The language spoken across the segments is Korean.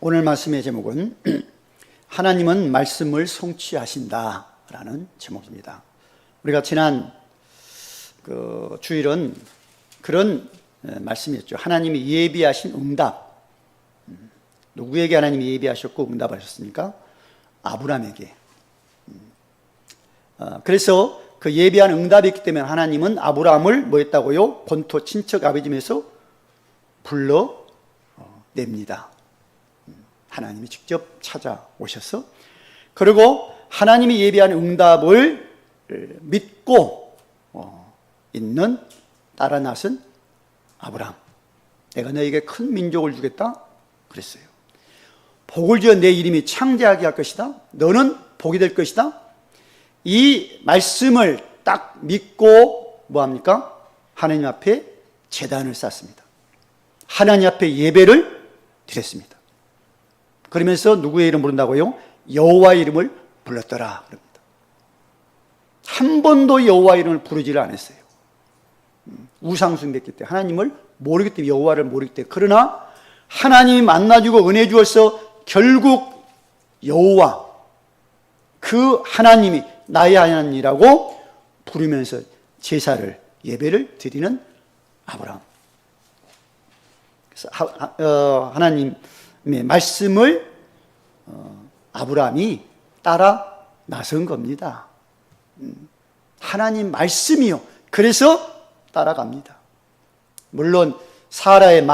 오늘 말씀의 제목은 하나님은 말씀을 성취하신다라는 제목입니다. 우리가 지난 주일은 그런 말씀이었죠. 하나님이 예비하신 응답. 누구에게 하나님이 예비하셨고 응답하셨습니까? 아브라함에게. 그래서 그 예비한 응답이 있기 때문에 하나님은 아브라함을 뭐 했다고요? 본토 친척 아비 집에서 불러냅니다. 하나님이 직접 찾아오셔서, 그리고 하나님이 예비한 응답을 믿고 있는 따라 나선 아브라함. 내가 너에게 큰 민족을 주겠다 그랬어요. 복을 주어 내 이름이 창대하게 할 것이다. 너는 복이 될 것이다. 이 말씀을 딱 믿고 뭐합니까? 하나님 앞에 제단을 쌓습니다. 하나님 앞에 예배를 드렸습니다. 그러면서 누구의 이름을 부른다고요? 여호와의 이름을 불렀더라 그럽니다. 한 번도 여호와 이름을 부르지를 않았어요. 우상숭배했기 때문에, 하나님을 모르기 때문에, 여호와를 모르기 때문에. 그러나 하나님이 만나주고 은혜 주어서 결국 여호와, 그 하나님이 나의 하나님이라고 부르면서 제사를, 예배를 드리는 아브라함. 그래서 하나님의 말씀을 아브라함이 따라 나선 겁니다. 하나님 말씀이요. 그래서 따라갑니다. 물론 사람의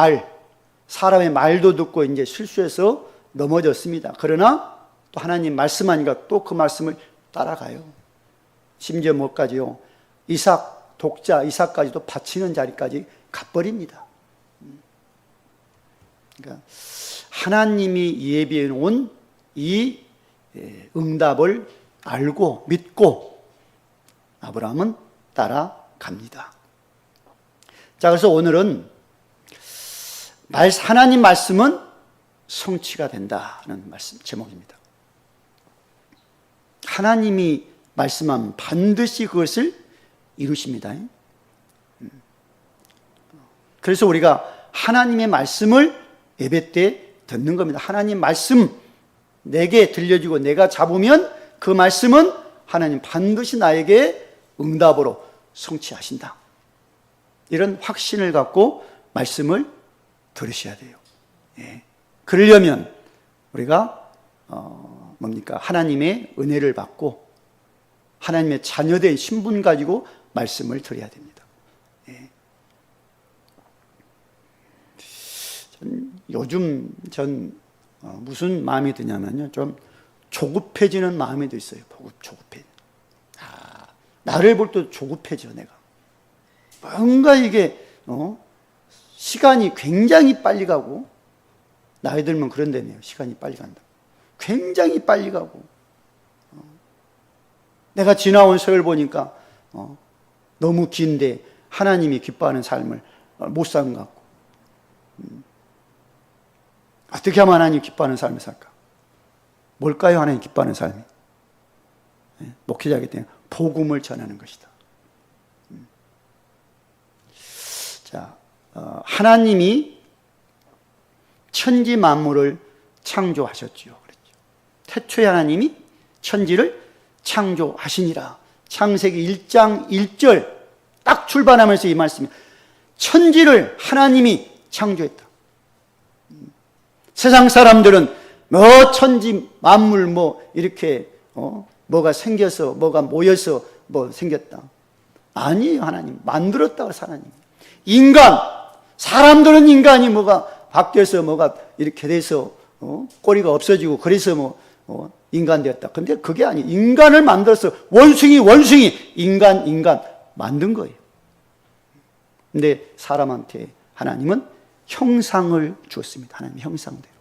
말도 듣고 이제 실수해서 넘어졌습니다. 그러나 또 하나님 말씀하니까 또 그 말씀을 따라가요. 심지어 뭐까지요? 독자 이삭까지도 바치는 자리까지 가버립니다. 그러니까 하나님이 예비해 놓은 이 응답을 알고 믿고 아브라함은 따라갑니다. 자, 그래서 오늘은 하나님 말씀은 성취가 된다는 말씀 제목입니다. 하나님이 말씀하면 반드시 그것을 이루십니다. 그래서 우리가 하나님의 말씀을 예배 때 듣는 겁니다. 하나님 말씀 내게 들려주고 내가 잡으면 그 말씀은 하나님 반드시 나에게 응답으로 성취하신다. 이런 확신을 갖고 말씀을 들으셔야 돼요. 그러려면 우리가 하나님의 은혜를 받고 하나님의 자녀된 신분 가지고 말씀을 드려야 됩니다. 요즘 무슨 마음이 드냐면요, 좀 조급해지는 마음이 도 있어요. 조급해. 나를 볼 때 조급해져. 내가 뭔가 이게 시간이 굉장히 빨리 가고, 나이 들면 그런다네요. 시간이 빨리 간다. 굉장히 빨리 가고, 내가 지나온 세월 보니까 너무 긴데 하나님이 기뻐하는 삶을 못 사는 것 같고, 어떻게 하면 하나님 기뻐하는 삶을 살까? 뭘까요? 하나님 기뻐하는 삶이? 목회자이기 때문에 복음을 전하는 것이다. 자, 하나님이 천지 만물을 창조하셨지요. 그랬죠. 태초에 하나님이 천지를 창조하시니라. 창세기 1장 1절 딱 출발하면서 이 말씀이, 천지를 하나님이 창조했다. 세상 사람들은 천지 만물 이렇게 뭐가 생겨서 뭐가 모여서 생겼다. 아니에요. 하나님 만들었다고 해서 하나님. 사람들은 인간이 바뀌어서 이렇게 돼서 꼬리가 없어지고 그래서 인간 되었다. 근데 그게 아니에요. 인간을 만들어서 원숭이 인간 만든 거예요. 근데 사람한테 하나님은 형상을 주었습니다. 하나님 형상대로.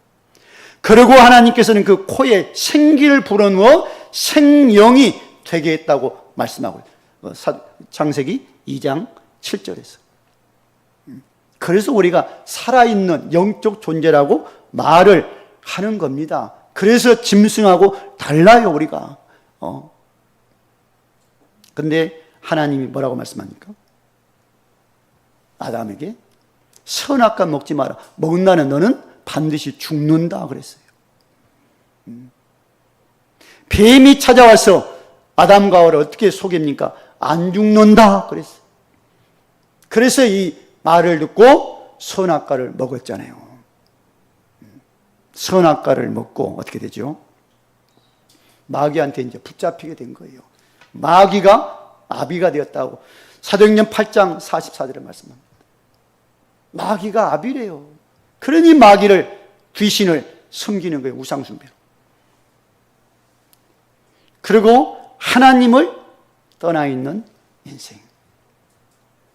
그리고 하나님께서는 그 코에 생기를 불어넣어 생명이 되게 했다고 말씀하고 창세기 2장 7절에서. 그래서 우리가 살아있는 영적 존재라고 말을 하는 겁니다. 그래서 짐승하고 달라요, 우리가. 근데 하나님이 뭐라고 말씀합니까? 아담에게 선악과 먹지 마라. 먹는다는 너는 반드시 죽는다 그랬어요. 뱀이 찾아와서 아담과 하와를 어떻게 속입니까? 안 죽는다 그랬어요. 그래서 이 말을 듣고 선악과를 먹었잖아요. 선악과를 먹고 어떻게 되죠? 마귀한테 이제 붙잡히게 된 거예요. 마귀가 아비가 되었다고 사도행전 8장 44절에 말씀합니다. 마귀가 아비래요. 그러니 마귀를, 귀신을 섬기는 거예요. 우상숭배로. 그리고 하나님을 떠나 있는 인생.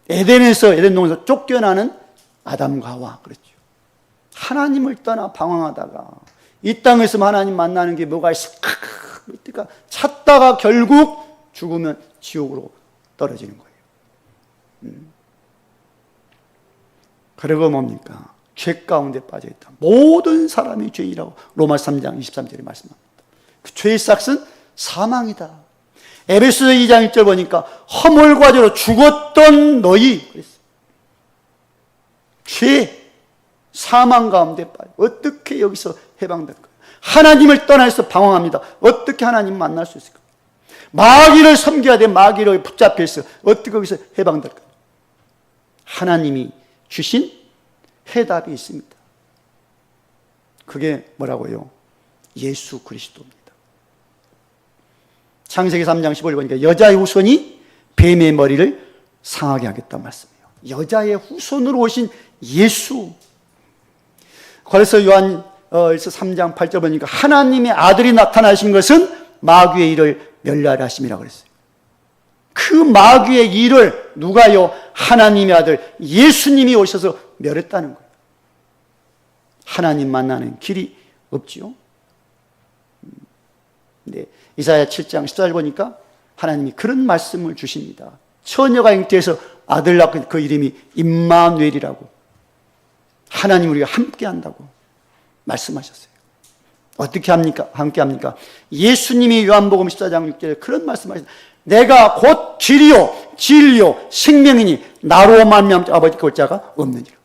에덴에서, 에덴 동에서 쫓겨나는 아담과 하와 그랬죠. 하나님을 떠나 방황하다가 이 땅에서 하나님 만나는 게 뭐가 있을까? 그러니까 찾다가 결국 죽으면 지옥으로 떨어지는 거예요. 그리고 뭡니까? 죄 가운데 빠져있다. 모든 사람이 죄이라고 로마서 3장 23절에 말씀합니다. 그 죄의 싹은 사망이다. 에베소서 2장 1절 보니까 허물과 죄로 죽었던 너희 그랬어요. 죄, 사망 가운데 빠져. 어떻게 여기서 해방될 거예요? 하나님을 떠나서 방황합니다. 어떻게 하나님 만날 수 있을까? 마귀를 섬겨야 돼. 마귀를 붙잡혀 있어. 어떻게 거기서 해방될까? 하나님이 주신 해답이 있습니다. 그게 뭐라고요? 예수 그리스도입니다. 창세기 3장 15절 보니까 여자의 후손이 뱀의 머리를 상하게 하겠다는 말씀이에요. 여자의 후손으로 오신 예수. 그래서 요한 3장 8절 보니까 하나님의 아들이 나타나신 것은 마귀의 일을 멸하려 하심이라고 그랬어요. 그 마귀의 일을 누가요? 하나님의 아들 예수님이 오셔서 멸했다는 거예요. 하나님 만나는 길이 없지요. 네, 이사야 7장 14절 보니까 하나님이 그런 말씀을 주십니다. 처녀가 잉태해서 아들 낳고 그 이름이 임마누엘이라고, 하나님 우리가 함께 한다고 말씀하셨어요. 어떻게 합니까? 함께 합니까? 예수님이 요한복음 14장 6절에 그런 말씀하셨어요. 내가 곧 길이요 진리요 생명이니 나로 말미암아 아버지께 올 자가 없느니라.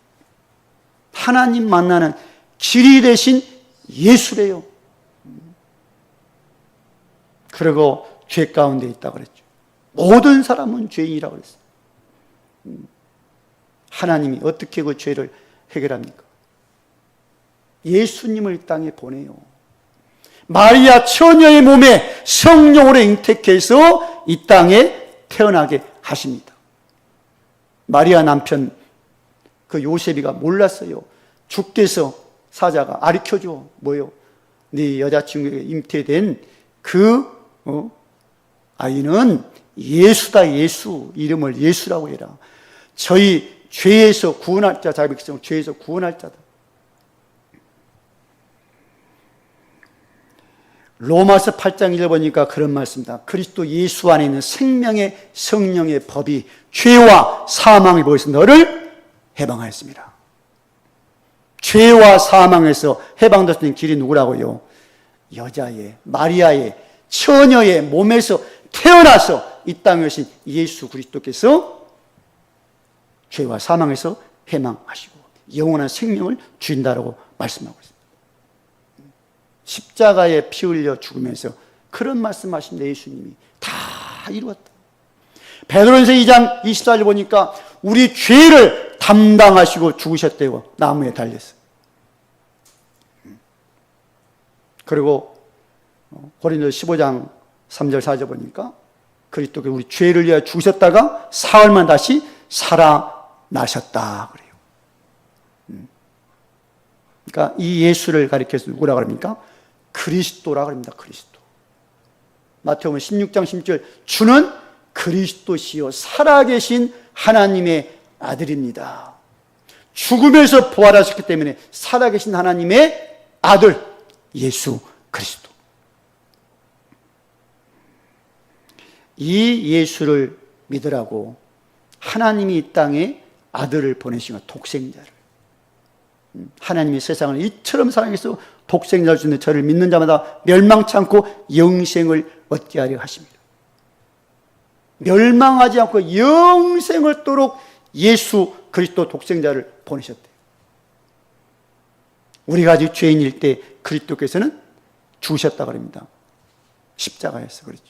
하나님 만나는 길이 되신 예수래요. 그리고 죄 가운데 있다고 그랬죠. 모든 사람은 죄인이라고 그랬어요. 하나님이 어떻게 그 죄를 해결합니까? 예수님을 이 땅에 보내요. 마리아 처녀의 몸에 성령으로 잉태해서 이 땅에 태어나게 하십니다. 마리아 남편 그 요셉이가 몰랐어요. 주께서 사자가 가르쳐줘. 뭐요? 네 여자친구에게 잉태된 그 아이는 예수다. 예수. 이름을 예수라고 해라. 저희 죄에서 구원할 자, 자기 백성 죄에서 구원할 자다. 로마서 8장 1절 보니까 그런 말씀입니다. 그리스도 예수 안에 있는 생명의 성령의 법이 죄와 사망의 법에서 너를 해방하였습니다. 죄와 사망에서 해방될 수 있는 길이 누구라고요? 여자의, 마리아의, 처녀의 몸에서 태어나서 이 땅에 오신 예수 그리스도께서 죄와 사망에서 해방하시고 영원한 생명을 주신다라고 말씀하고 있습니다. 십자가에 피 흘려 죽으면서 그런 말씀하신 예수님이 다 이루었다. 베드로전서 2장 24절 보니까 우리 죄를 담당하시고 죽으셨대요. 나무에 달렸어요. 그리고 고린도 15장 3절 4절 보니까 그리스도께 우리 죄를 위하여 죽으셨다가 사흘만 다시 살아나셨다 그래요. 그러니까 이 예수를 가리켜서 누구라고 합니까? 그리스도라고 합니다. 그리스도. 마태복음 16장 16절 주는 그리스도시요 살아계신 하나님의 아들입니다. 죽음에서 부활하셨기 때문에 살아계신 하나님의 아들 예수 그리스도. 이 예수를 믿으라고 하나님이 이 땅에 아들을 보내신 것, 독생자를. 하나님이 세상을 이처럼 사랑해서 독생자를 주는 저를 믿는 자마다 멸망치 않고 영생을 얻게 하려 하십니다. 멸망하지 않고 영생을 얻도록 예수 그리스도 독생자를 보내셨대요. 우리가 아직 죄인일 때 그리스도께서는 죽으셨다 그럽니다. 십자가에서 그렇죠.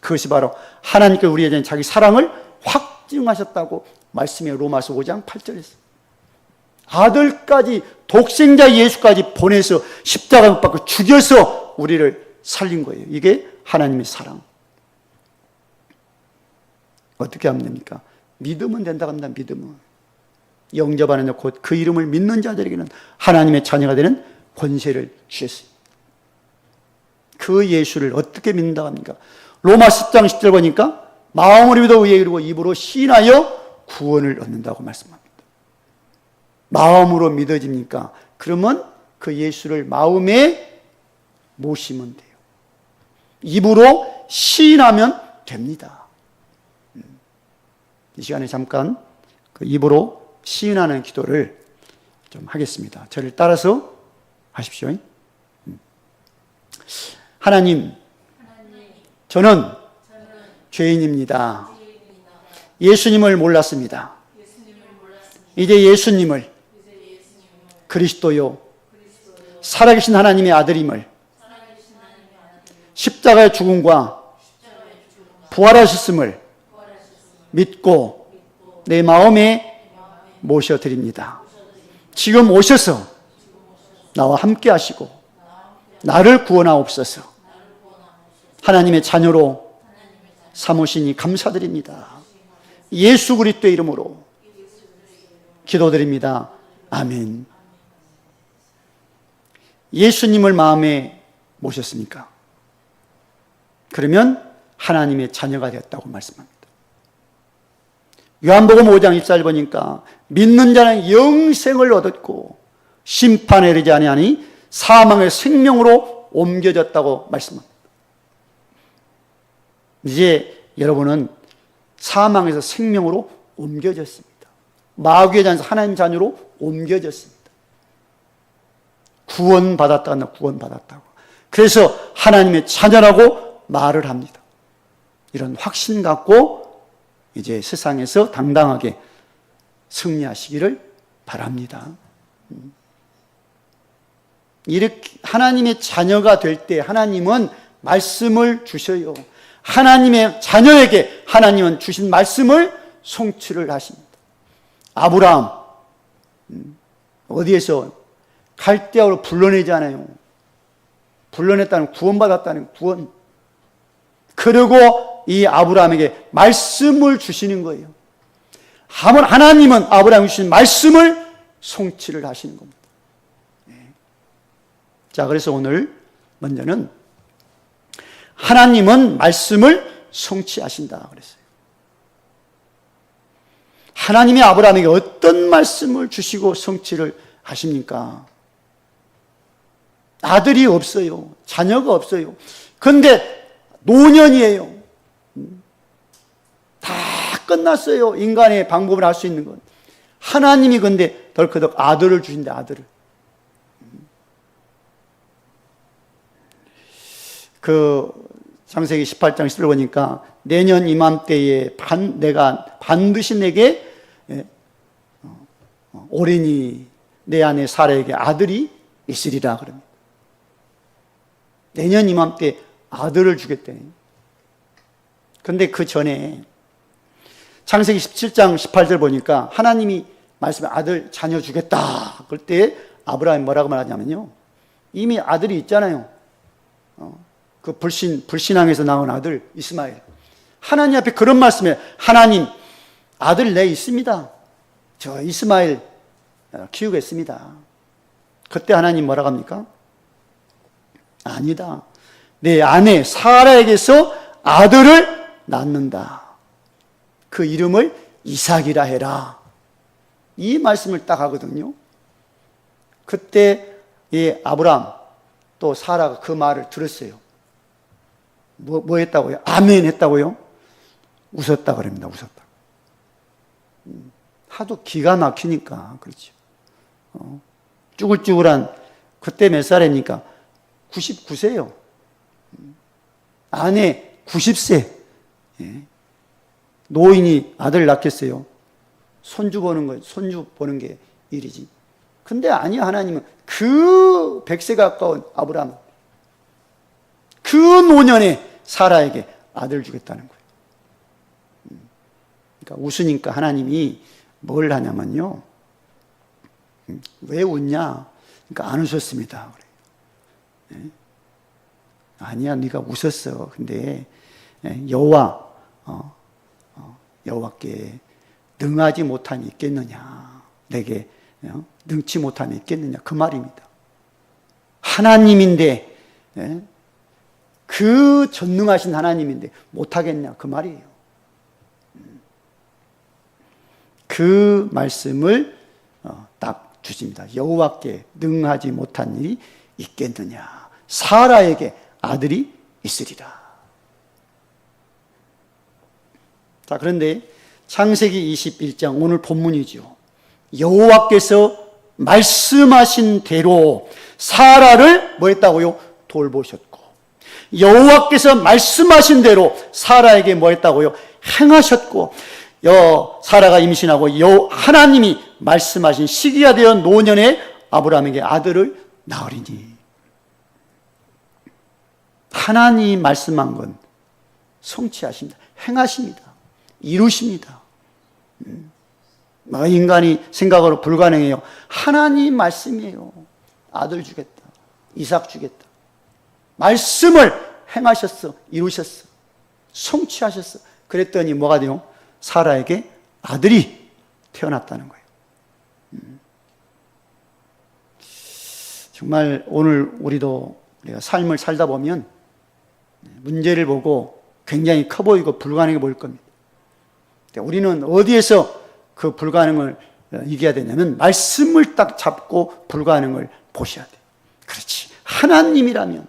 그것이 바로 하나님께 우리에 대한 자기 사랑을 확증하셨다고 말씀해 로마서 5장 8절에 있어요. 아들까지 독생자 예수까지 보내서 십자가 못 박고 죽여서 우리를 살린 거예요. 이게 하나님의 사랑. 어떻게 하면 됩니까? 믿으면 된다고 합니다. 믿으면. 영접하는 곧 그 이름을 믿는 자들에게는 하나님의 자녀가 되는 권세를 주셨어요. 그 예수를 어떻게 믿는다고 합니까? 로마 10장 10절 보니까 마음으로 믿어 의에 이르고 입으로 시인하여 구원을 얻는다고 말씀합니다. 마음으로 믿어집니까? 그러면 그 예수를 마음에 모시면 돼요. 입으로 시인하면 됩니다. 이 시간에 잠깐 그 입으로 시인하는 기도를 좀 하겠습니다. 저를 따라서 하십시오. 하나님, 저는 죄인입니다. 예수님을 몰랐습니다. 이제 예수님을 그리스도요 살아계신 하나님의 아들임을 십자가의 죽음과 부활하셨음을 믿고 내 마음에 모셔드립니다. 지금 오셔서 나와 함께 하시고 나를 구원하옵소서. 하나님의 자녀로 삼으시니 감사드립니다. 예수 그리스도의 이름으로 기도드립니다. 아멘. 예수님을 마음에 모셨습니까? 그러면 하나님의 자녀가 되었다고 말씀합니다. 요한복음 5장 24절 보니까 믿는 자는 영생을 얻었고 심판에 이르지 아니하니 사망의 생명으로 옮겨졌다고 말씀합니다. 이제 여러분은 사망에서 생명으로 옮겨졌습니다. 마귀의 자녀에서 하나님 자녀로 옮겨졌습니다. 구원받았다고 구원받았다고. 그래서 하나님의 자녀라고 말을 합니다. 이런 확신 갖고 이제 세상에서 당당하게 승리하시기를 바랍니다. 이렇게 하나님의 자녀가 될 때 하나님은 말씀을 주셔요. 하나님의 자녀에게 하나님은 주신 말씀을 성취를 하십니다. 아브라함 어디에서 갈대아로 불러내잖아요. 불러냈다는 구원받았다는 구원. 그리고 이 아브라함에게 말씀을 주시는 거예요. 하나님은 아브라함이 주신 말씀을 성취를 하시는 겁니다. 자, 그래서 오늘 먼저는 하나님은 말씀을 성취하신다 그랬어요. 하나님이 아브라함에게 어떤 말씀을 주시고 성취를 하십니까? 아들이 없어요. 자녀가 없어요. 그런데 노년이에요. 다 끝났어요. 인간의 방법을 할 수 있는 건. 하나님이 근데 덜커덕 아들을 주신다, 아들을. 그 창세기 18장 10절 보니까 내년 이맘때에 내가 반드시 내게 오래니 내 안에 사라에게 아들이 있으리라 그럽니다. 내년 이맘때 아들을 주겠대. 그런데 그 전에 창세기 17장 18절 보니까 하나님이 말씀에 아들 자녀 주겠다. 그럴 때 아브라함이 뭐라고 말하냐면요. 이미 아들이 있잖아요. 그 불신앙에서 나온 아들 이스마엘. 하나님 앞에 그런 말씀에 하나님 아들 내 있습니다. 저 이스마엘 키우겠습니다. 그때 하나님 뭐라고 합니까? 아니다. 내 아내 사라에게서 아들을 낳는다. 그 이름을 이삭이라 해라. 이 말씀을 딱 하거든요. 그때 이 아브람 또 사라가 그 말을 들었어요. 뭐 했다고요? 아멘 했다고요? 웃었다 그럽니다. 웃었다. 하도 기가 막히니까 그렇죠. 쭈글쭈글한 그때 몇 살이니까 99세요. 아내 90세. 노인이 아들 낳겠어요. 손주 보는 게 일이지. 근데 아니요, 하나님은 그 100세 가까운 아브라함, 그 노년에 사라에게 아들 주겠다는 거예요. 그러니까 웃으니까 하나님이 뭘 하냐면요, 왜 웃냐? 그러니까 안 웃었습니다. 그래요. 아니야, 네가 웃었어. 근데 여호와께 능하지 못함이 있겠느냐? 내게 능치 못함이 있겠느냐? 그 말입니다. 하나님인데, 그 전능하신 하나님인데 못하겠냐? 그 말이에요. 그 말씀을 딱 주십니다. 여호와께 능하지 못한 일이 있겠느냐? 사라에게 아들이 있으리라. 자, 그런데 창세기 21장 오늘 본문이죠. 여호와께서 말씀하신 대로 사라를 뭐 했다고요? 돌보셨고, 여호와께서 말씀하신 대로 사라에게 뭐 했다고요? 행하셨고, 사라가 임신하고 하나님이 말씀하신 시기가 되어 노년에 아브라함에게 아들을 낳으리니, 하나님이 말씀한 건 성취하십니다. 행하십니다. 이루십니다. 인간이 생각으로 불가능해요. 하나님 말씀이에요. 아들 주겠다. 이삭 주겠다. 말씀을 행하셨어. 이루셨어. 성취하셨어. 그랬더니 뭐가 돼요? 사라에게 아들이 태어났다는 거예요. 정말 오늘 우리가 삶을 살다 보면 문제를 보고 굉장히 커 보이고 불가능해 보일 겁니다. 우리는 어디에서 그 불가능을 이겨야 되냐면 말씀을 딱 잡고 불가능을 보셔야 돼요. 그렇지. 하나님이라면,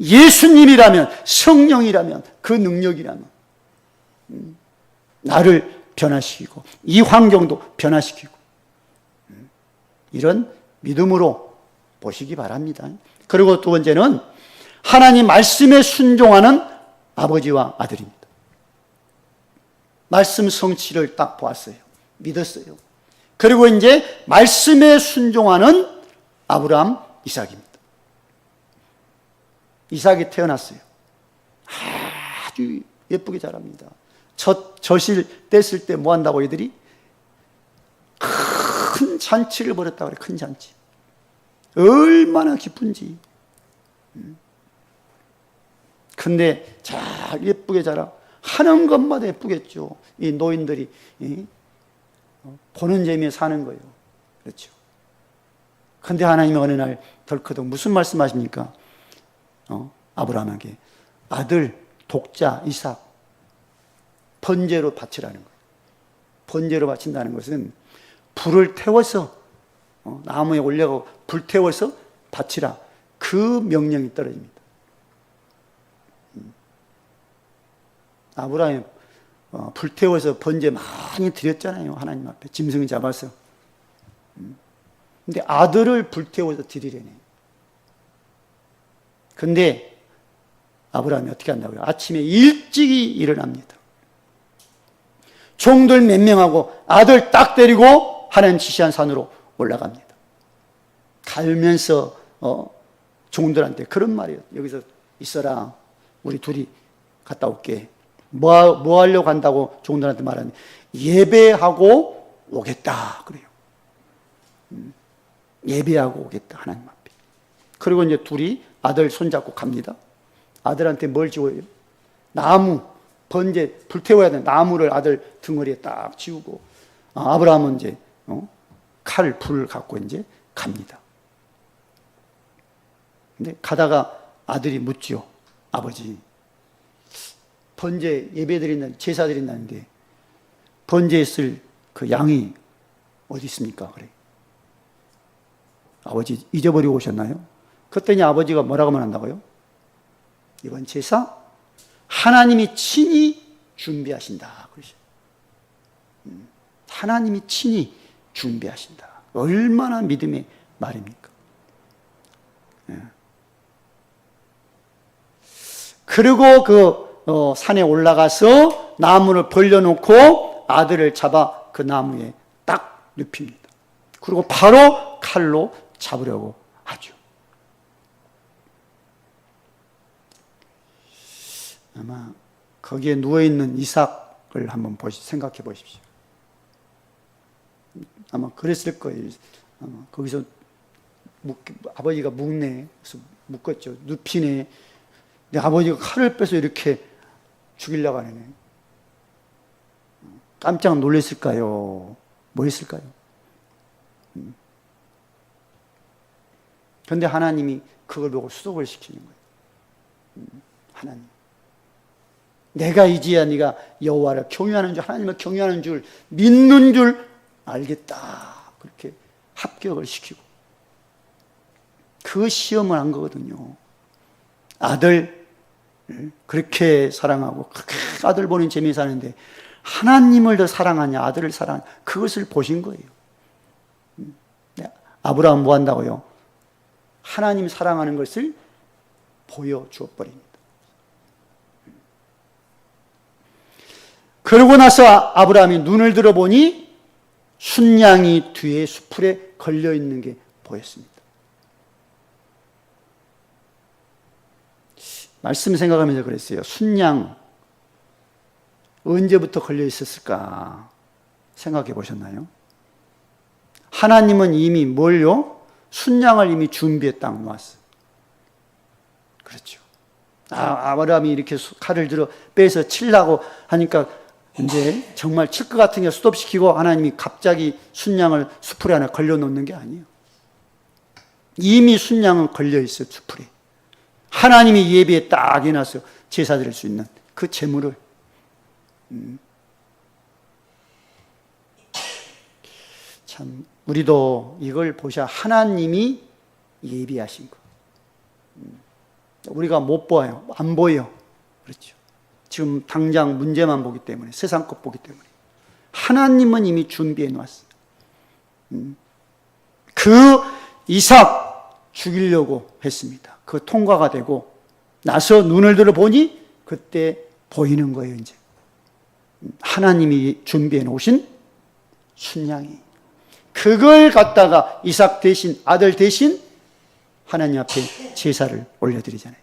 예수님이라면, 성령이라면, 그 능력이라면 나를 변화시키고 이 환경도 변화시키고, 이런 믿음으로 보시기 바랍니다. 그리고 두 번째는 하나님 말씀에 순종하는 아버지와 아들입니다. 말씀 성취를 딱 보았어요. 믿었어요. 그리고 이제 말씀에 순종하는 아브라함, 이삭입니다. 이삭이 태어났어요. 아주 예쁘게 자랍니다. 젖을 뗐을 때 뭐 한다고 애들이? 큰 잔치를 벌였다고 그래. 큰 잔치. 얼마나 기쁜지. 근데 잘 예쁘게 자라. 하는 것마다 예쁘겠죠. 이 노인들이 보는 재미에 사는 거예요. 그렇죠. 근데 하나님이 어느 날 덜커덕 무슨 말씀하십니까? 아브라함에게 아들 독자 이삭 번제로 바치라는 거예요. 번제로 바친다는 것은 불을 태워서 나무에 올려고 불 태워서 바치라, 그 명령이 떨어집니다. 아브라함이 불 태워서 번제 많이 드렸잖아요. 하나님 앞에 짐승 잡아서. 근데 아들을 불 태워서 드리려네. 근데 아브라함이 어떻게 한다고요? 아침에 일찍이 일어납니다. 종들 몇 명하고 아들 딱 데리고 하나님 지시한 산으로 올라갑니다. 가면서 종들한테 그런 말이에요. 여기서 있어라. 우리 둘이 갔다 올게. 뭐 하려고 간다고 종들한테 말하니 예배하고 오겠다 그래요. 예배하고 오겠다, 하나님 앞에. 그리고 이제 둘이 아들 손잡고 갑니다. 아들한테 뭘 지워요? 나무, 번제, 불태워야 되는 나무를 아들 등허리에 딱 지우고, 아브라함은 이제 칼, 불을 갖고 이제 갑니다. 근데 가다가 아들이 묻죠. 아버지, 번제 예배 드린다는, 제사 드린다는데 번제에 쓸 그 양이 어디 있습니까? 그래. 아버지 잊어버리고 오셨나요? 그랬더니 아버지가 뭐라고 말한다고요? 이번 제사 하나님이 친히 준비하신다. 그러죠. 하나님이 친히 준비하신다. 얼마나 믿음의 말입니까? 그리고 그 산에 올라가서 나무를 벌려놓고 아들을 잡아 그 나무에 딱 눕힙니다. 그리고 바로 칼로 잡으려고 하죠. 아마 거기에 누워있는 이삭을 한번 생각해 보십시오. 아마 그랬을 거예요. 아마 거기서 아버지가 묶네. 그래서 묶었죠. 눕히네. 근데 아버지가 칼을 빼서 이렇게 죽이려고 하네. 깜짝 놀랐을까요? 뭐 했을까요? 그런데 하나님이 그걸 보고 수독을 시키는 거예요. 하나님. 내가 이제야 네가 여호와를 경외하는 줄, 하나님을 경외하는 줄, 믿는 줄 알겠다. 그렇게 합격을 시키고. 그 시험을 한 거거든요. 아들, 그렇게 사랑하고, 그렇게 아들 보는 재미에 사는데, 하나님을 더 사랑하냐, 아들을 사랑하냐, 그것을 보신 거예요. 아브라함 뭐 한다고요? 하나님 사랑하는 것을 보여주어 버립니다. 그러고 나서 아브라함이 눈을 들어보니 순양이 뒤에 수풀에 걸려있는 게 보였습니다. 말씀 생각하면서 그랬어요. 순양 언제부터 걸려 있었을까 생각해 보셨나요? 하나님은 이미 뭘요? 순양을 이미 준비해 딱 놓았어요. 그렇죠. 아브라함이 이렇게 칼을 들어 빼서 치려고 하니까 이제 정말 칠 것 같은 게 스톱시키고 하나님이 갑자기 순양을 수풀에 하나 걸려놓는 게 아니에요. 이미 순양은 걸려있어요. 수풀에. 하나님이 예비에 딱 해놨어요. 제사 드릴 수 있는 그 제물을. 참 우리도 이걸 보셔야 하나님이 예비하신 거. 우리가 못 봐요. 안 보여. 그렇죠. 지금 당장 문제만 보기 때문에, 세상 것 보기 때문에. 하나님은 이미 준비해 놨어요. 그 이삭 죽이려고 했습니다. 그 통과가 되고 나서 눈을 들어 보니 그때 보이는 거예요. 이제 하나님이 준비해 놓으신 순양이, 그걸 갖다가 이삭 대신, 아들 대신 하나님 앞에 제사를 올려드리잖아요.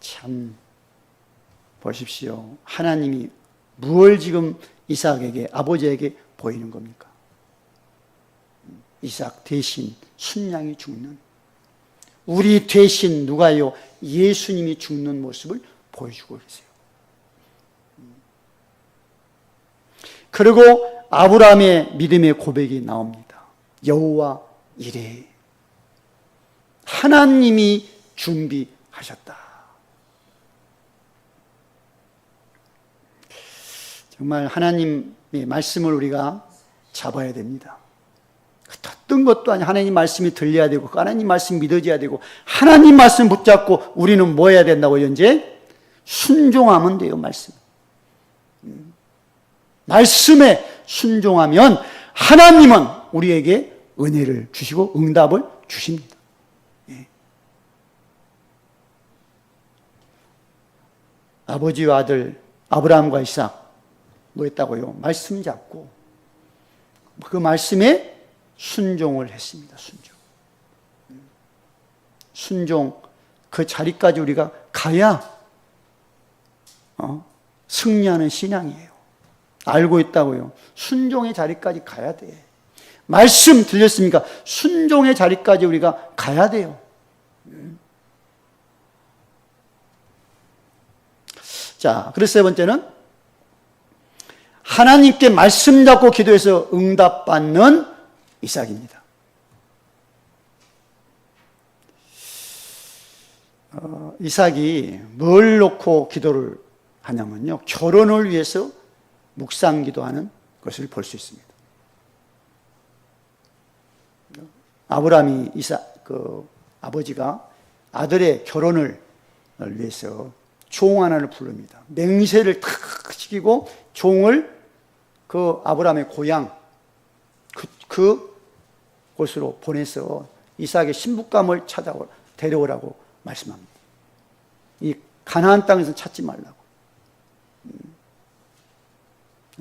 참 보십시오. 하나님이 무엇을 지금 이삭에게, 아버지에게 보이는 겁니까? 이삭 대신 순양이 죽는, 우리 대신 누가요? 예수님이 죽는 모습을 보여주고 계세요. 그리고 아브라함의 믿음의 고백이 나옵니다. 여호와 이레, 하나님이 준비하셨다. 정말 하나님의 말씀을 우리가 잡아야 됩니다. 어떤 것도 아니, 하나님 말씀이 들려야 되고 하나님 말씀이 믿어져야 되고 하나님 말씀 붙잡고 우리는 뭐 해야 된다고요? 이제 순종하면 돼요. 말씀에 순종하면 하나님은 우리에게 은혜를 주시고 응답을 주십니다. 예. 아버지와 아들 아브라함과 이삭 뭐 했다고요? 말씀 잡고 그 말씀에 순종을 했습니다. 순종, 그 자리까지 우리가 가야 승리하는 신앙이에요. 알고 있다고요. 순종의 자리까지 가야 돼. 말씀 들렸습니까? 순종의 자리까지 우리가 가야 돼요. 자, 그래서 세 번째는 하나님께 말씀 잡고 기도해서 응답받는 이삭입니다. 이삭이 뭘 놓고 기도를 하냐면요, 결혼을 위해서 묵상 기도하는 것을 볼 수 있습니다. 아브라함이 아버지가 아들의 결혼을 위해서 종 하나를 부릅니다. 맹세를 탁 시키고 종을 그 아브라함의 고향 그 곳으로 보내서 이삭의 신부감을 데려오라고 말씀합니다. 이 가나안 땅에서 찾지 말라고.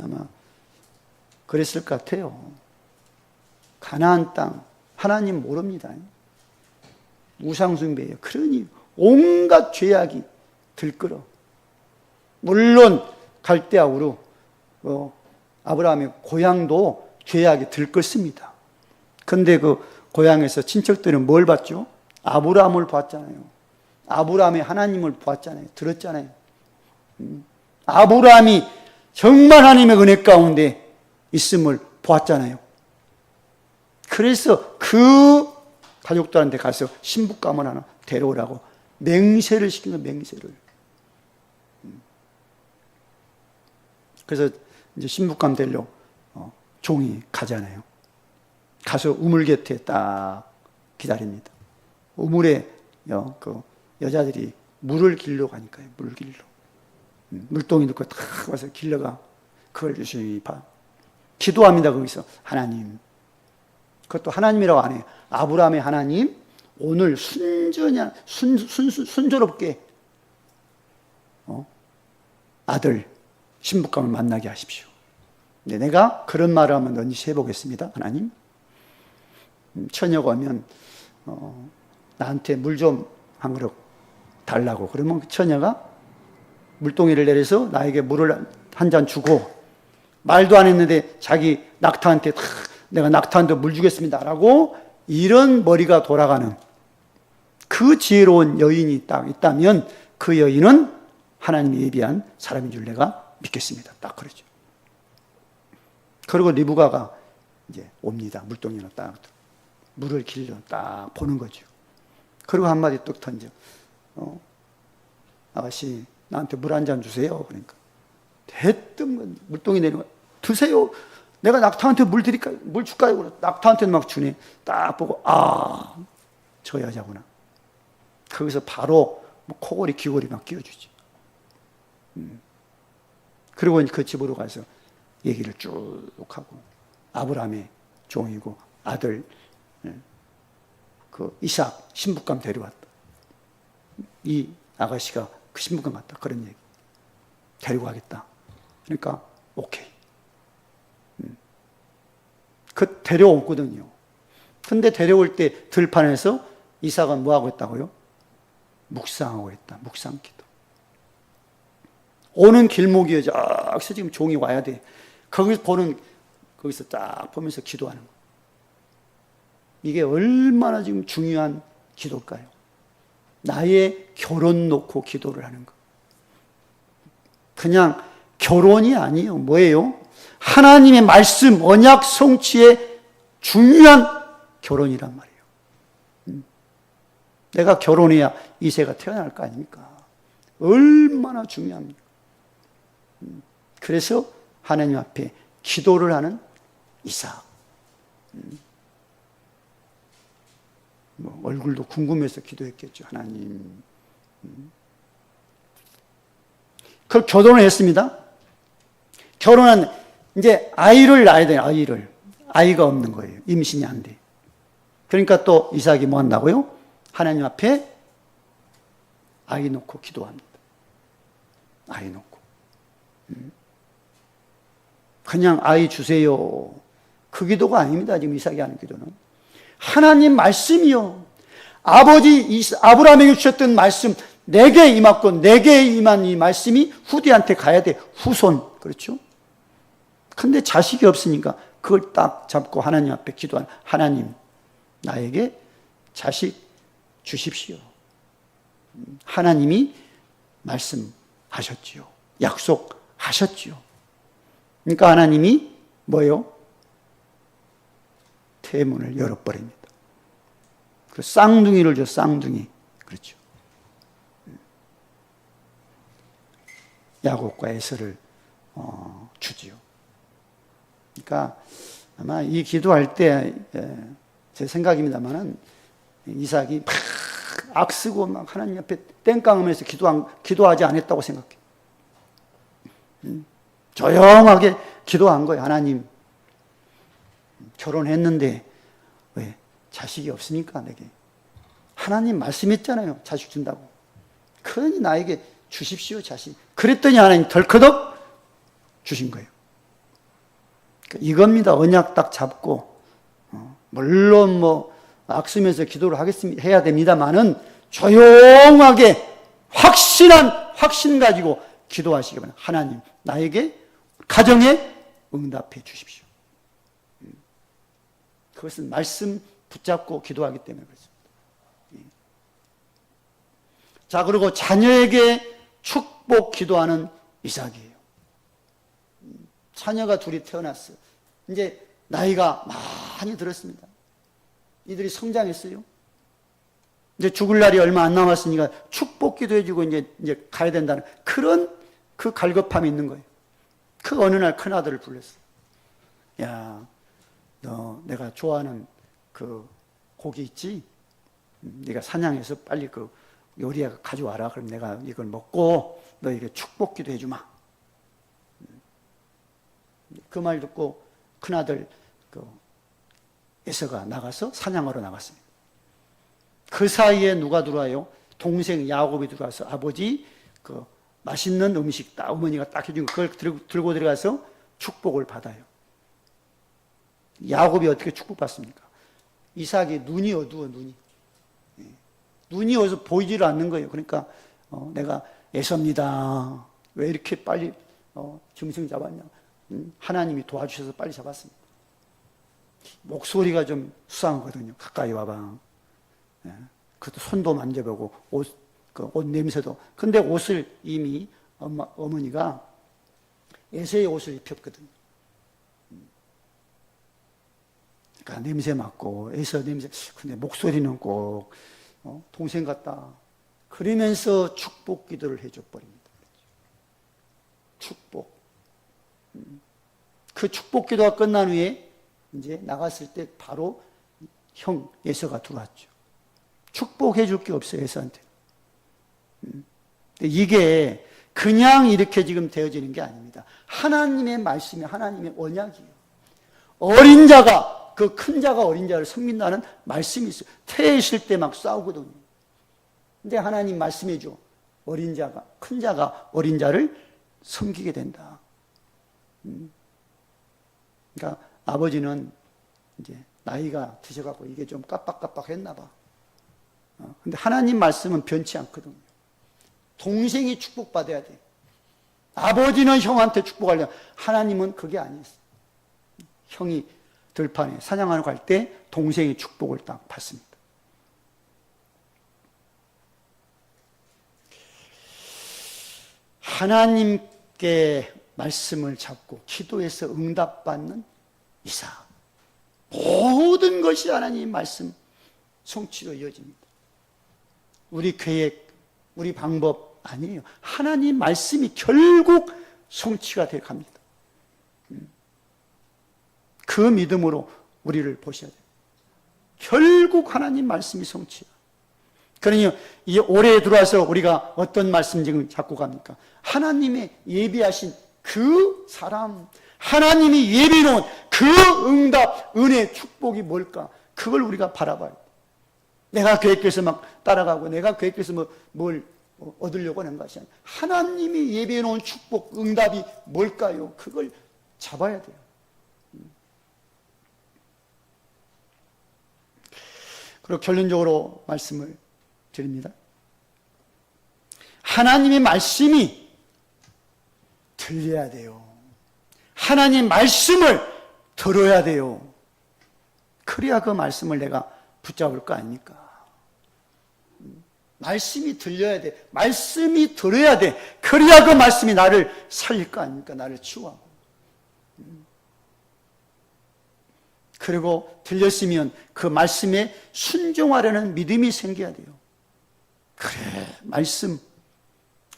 아마 그랬을 것 같아요. 가나안 땅 하나님 모릅니다. 우상숭배예요. 그러니 온갖 죄악이 들끓어. 물론 갈대아우르 아브라함의 고향도 죄악이 들끓습니다. 그런데 그 고향에서 친척들은 뭘 봤죠? 아브라함을 봤잖아요. 아브라함의 하나님을 보았잖아요. 들었잖아요. 아브라함이 정말 하나님의 은혜 가운데 있음을 보았잖아요. 그래서 그 가족들한테 가서 신부감을 하나 데려오라고 맹세를 시킨 거예요. 맹세를. 그래서 이제 신부감 데리러 종이 가잖아요. 가서 우물 곁에 딱 기다립니다. 우물에 그 여자들이 물을 길러 가니까요. 물을 길러. 물동이 넣고 탁 와서 길러가. 그걸 유심히 봐. 기도합니다. 거기서 하나님. 그것도 하나님이라고 안 해요. 아브라함의 하나님, 오늘 순조롭게 아들 신부감을 만나게 하십시오. 네, 내가 그런 말을 한번 넌지 해보겠습니다. 하나님, 처녀가 오면 나한테 물 좀 한 그릇 달라고. 그러면 그 처녀가 물동이를 내려서 나에게 물을 한 잔 주고, 말도 안 했는데 자기 낙타한테 내가 낙타한테 물 주겠습니다 라고, 이런 머리가 돌아가는 그 지혜로운 여인이 딱 있다면 그 여인은 하나님이 예비한 사람인 줄 내가 믿겠습니다. 딱 그러죠. 그리고 리브가가 이제 옵니다. 물동이로 딱 물을 길러 딱 보는 거죠. 그리고 한마디 뚝 던져. 아가씨, 나한테 물 한 잔 주세요. 그러니까 대뜸 물동이 내리고, 드세요. 내가 낙타한테 물 드릴까요? 물 줄까요? 낙타한테 막 주네. 딱 보고, 저 여자구나. 거기서 바로 코골이, 귀골이 막 끼워주지. 그리고 그 집으로 가서 얘기를 쭉 하고, 아브라함의 종이고 아들 그 이삭 신부감 데려왔다. 이 아가씨가 그 신부감 같다. 그런 얘기. 데리고 가겠다. 그러니까 오케이. 그 데려오거든요. 근데 데려올 때 들판에서 이삭은 뭐하고 있다고요? 묵상하고 있다. 묵상기도. 오는 길목이에 저기서 지금 종이 와야 돼. 거기서 딱 보면서 기도하는 거예요. 이게 얼마나 지금 중요한 기도일까요? 나의 결혼 놓고 기도를 하는 거. 그냥 결혼이 아니에요. 뭐예요? 하나님의 말씀, 언약 성취의 중요한 결혼이란 말이에요. 내가 결혼해야 이세가 태어날 거 아닙니까? 얼마나 중요합니까? 그래서 하나님 앞에 기도를 하는 이삭. 얼굴도 궁금해서 기도했겠죠. 하나님. 그 결혼을 했습니다. 결혼한 이제 아이를 낳아야 돼요. 아이가 없는 거예요. 임신이 안 돼. 그러니까 또 이삭이 뭐 한다고요? 하나님 앞에 아이 놓고 기도합니다. 아이 놓고. 그냥 아이 주세요. 그 기도가 아닙니다. 지금 이삭이 하는 기도는. 하나님 말씀이요. 아버지 아브라함에게 주셨던 말씀, 내게 임했고 내게 임한 이 말씀이 후대한테 가야 돼. 후손. 그렇죠? 근데 자식이 없으니까 그걸 딱 잡고 하나님 앞에 기도하는, 하나님, 나에게 자식 주십시오. 하나님이 말씀하셨지요. 약속하셨지요. 그러니까 하나님이 뭐예요? 태문을 열어버립니다. 그 쌍둥이를 줘, 쌍둥이. 그렇죠. 야곱과 에서를 주지요. 그러니까 아마 이 기도할 때 제 생각입니다만은 이삭이 막 악쓰고 막 하나님 앞에 땡깡하면서 기도하지 않았다고 생각해요. 조용하게 기도한 거예요. 하나님, 결혼했는데 왜 자식이 없으니까 내게. 하나님 말씀했잖아요. 자식 준다고. 그러니 나에게 주십시오, 자식. 그랬더니 하나님 덜커덕 주신 거예요. 이겁니다. 언약 딱 잡고 물론 악쓰면서 기도를 해야 됩니다만은 조용하게 확신 가지고 기도하시기 바랍니다. 하나님, 나에게 가정에 응답해 주십시오. 그것은 말씀 붙잡고 기도하기 때문에 그렇습니다. 자, 그리고 자녀에게 축복 기도하는 이삭이에요. 자녀가 둘이 태어났어요. 이제 나이가 많이 들었습니다. 이들이 성장했어요. 이제 죽을 날이 얼마 안 남았으니까 축복 기도해주고 이제 가야 된다는 그런 그 갈급함이 있는 거예요. 그 어느 날 큰아들을 불렀어요. 야, 너 내가 좋아하는 그 고기 있지? 네가 사냥해서 빨리 그 요리해 가져와라. 그럼 내가 이걸 먹고 너에게 축복 기도해 주마. 그 말 듣고 큰아들 에서가 나가서 사냥하러 나갔습니다. 그 사이에 누가 들어와요? 동생 야곱이 들어와서 아버지 그 맛있는 음식 딱 어머니가 딱 해준 그걸 들고 들어가서 축복을 받아요. 야곱이 어떻게 축복받습니까? 이삭이 눈이 어두워. 눈이 어서 보이지를 않는 거예요. 그러니까 내가 에서입니다. 왜 이렇게 빨리 짐승 잡았냐? 하나님이 도와주셔서 빨리 잡았습니다. 목소리가 좀 수상하거든요. 가까이 와봐. 그것도 손도 만져보고 옷 냄새도. 근데 옷을 이미 어머니가 에서의 옷을 입혔거든요. 그러니까 냄새 맡고 에서 냄새. 근데 목소리는 꼭 동생 같다. 그러면서 축복 기도를 해줘 버립니다. 축복. 그 축복 기도가 끝난 후에 이제 나갔을 때 바로 형 에서가 들어왔죠. 축복해 줄 게 없어요, 에서한테. 이게 그냥 이렇게 지금 되어지는 게 아닙니다. 하나님의 말씀이 하나님의 언약이에요. 어린 자가 그 큰 자가 어린 자를 섬긴다는 말씀이 있어요. 태에 있을 때 막 싸우거든요. 근데 하나님 말씀해 줘. 어린 자가 큰 자가 어린 자를 섬기게 된다. 그러니까 아버지는 이제 나이가 드셔갖고 이게 좀 깜빡깜빡했나 봐. 근데 하나님 말씀은 변치 않거든요. 동생이 축복받아야 돼. 아버지는 형한테 축복하려. 하나님은 그게 아니었어요. 형이 들판에 사냥하러 갈 때 동생이 축복을 딱 받습니다. 하나님께 말씀을 잡고 기도해서 응답받는 이삭. 모든 것이 하나님 말씀 성취로 이어집니다. 우리 계획, 우리 방법 아니에요. 하나님 말씀이 결국 성취가 되어 갑니다. 그 믿음으로 우리를 보셔야 돼요. 결국 하나님 말씀이 성취야. 그러니 이 올해에 들어와서 우리가 어떤 말씀 지금 잡고 갑니까? 하나님의 예비하신 그 사람, 하나님이 예비놓은 그 응답, 은혜, 축복이 뭘까? 그걸 우리가 바라봐야 돼. 내가 계획해서 막 따라가고 내가 계획해서 뭘 얻으려고 하는 것이 아니라 하나님이 예비해놓은 축복, 응답이 뭘까요? 그걸 잡아야 돼요. 그리고 결론적으로 말씀을 드립니다. 하나님의 말씀이 들려야 돼요. 하나님 말씀을 들어야 돼요. 그래야 그 말씀을 내가 붙잡을 거 아닙니까? 말씀이 들려야 돼. 말씀이 들어야 돼. 그래야 그 말씀이 나를 살릴 거 아닙니까? 나를 치유하고. 그리고 들렸으면 그 말씀에 순종하려는 믿음이 생겨야 돼요. 그래, 말씀.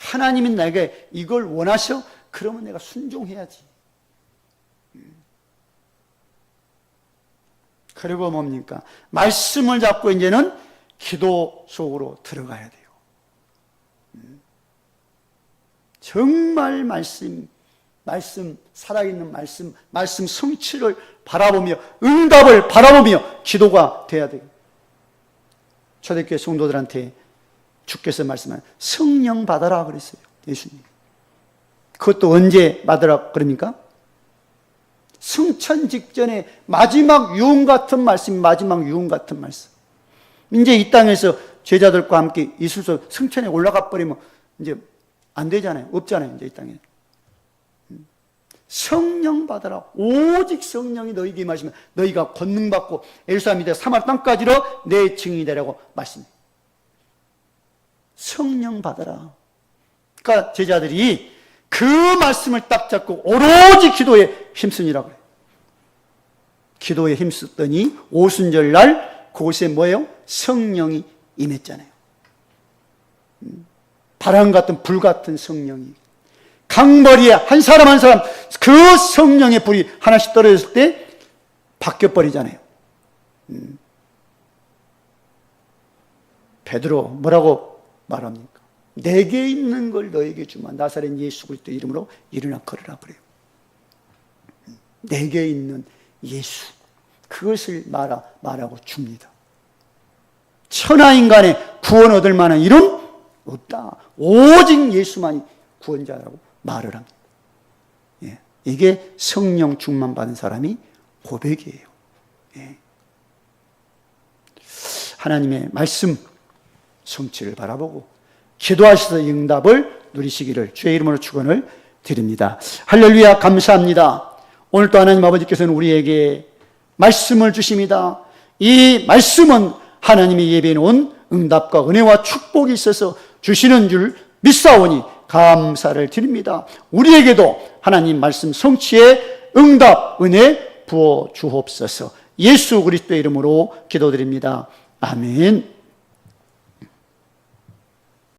하나님이 나에게 이걸 원하셔? 그러면 내가 순종해야지. 그리고 뭡니까? 말씀을 잡고 이제는 기도 속으로 들어가야 돼요. 정말 말씀, 살아있는 말씀 성취를 바라보며, 응답을 바라보며 기도가 돼야 돼요. 초대교회 성도들한테 주께서 말씀한 성령 받아라 그랬어요. 예수님. 그것도 언제 받으라 그럽니까? 승천 직전에 마지막 유언 같은 말씀이 마지막 유언 같은 말씀. 이제 이 땅에서 제자들과 함께 이수서 승천에 올라가 버리면 이제 안 되잖아요. 없잖아요. 이제 이 땅에. 성령 받아라. 오직 성령이 너희에게 임하시면 너희가 권능 받고 예루살렘이다 사마리아 땅까지로 내 증인이 되라고 말씀해요. 성령 받아라. 그러니까 제자들이 그 말씀을 딱 잡고 오로지 기도에 힘쓰니라 그래요. 기도에 힘썼더니 오순절날 그곳에 뭐예요? 성령이 임했잖아요. 바람 같은 불 같은 성령이 강머리에 한 사람 한 사람 그 성령의 불이 하나씩 떨어졌을 때 바뀌어버리잖아요. 베드로 뭐라고 말합니까? 내게 있는 걸 너에게 주마. 나사렛 예수 그리스도 이름으로 일어나 걸으라 그래요. 내게 있는 예수 그것을 말하고 줍니다. 천하인간의 구원 얻을 만한 이름 없다. 오직 예수만이 구원자라고 말을 합니다. 예, 이게 성령 충만 받은 사람이 고백이에요. 예. 하나님의 말씀 성취를 바라보고 기도하셔서 응답을 누리시기를 주의 이름으로 축원을 드립니다. 할렐루야. 감사합니다. 오늘도 하나님 아버지께서는 우리에게 말씀을 주십니다. 이 말씀은 하나님이 예비해 놓은 응답과 은혜와 축복이 있어서 주시는 줄 믿사오니 감사를 드립니다. 우리에게도 하나님 말씀 성취의 응답 은혜 부어 주옵소서. 예수 그리스도의 이름으로 기도드립니다. 아멘.